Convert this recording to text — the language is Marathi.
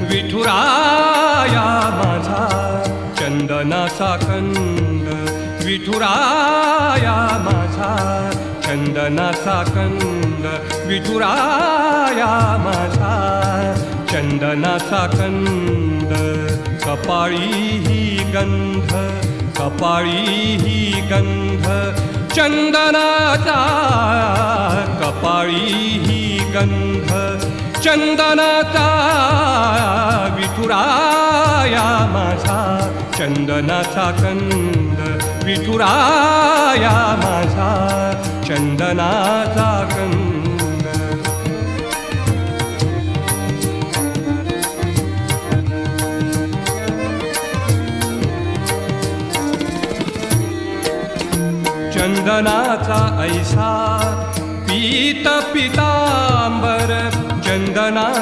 विठुराया माझा चंदनाचा कंद, विठुराया माझा चंदनाचा कंद, विठुराया माझा चंदनाचा कंद. कपाळी ही गंध, कपाळी ही गंध चंदनाचा, कपाळी ही गंध चंदनाचा. विठुराया माझा चंदनाचा कंद, विठुराया माझा चंदनाचा कंद. चंदनाचा ऐसा पीत पितांबर, चंदना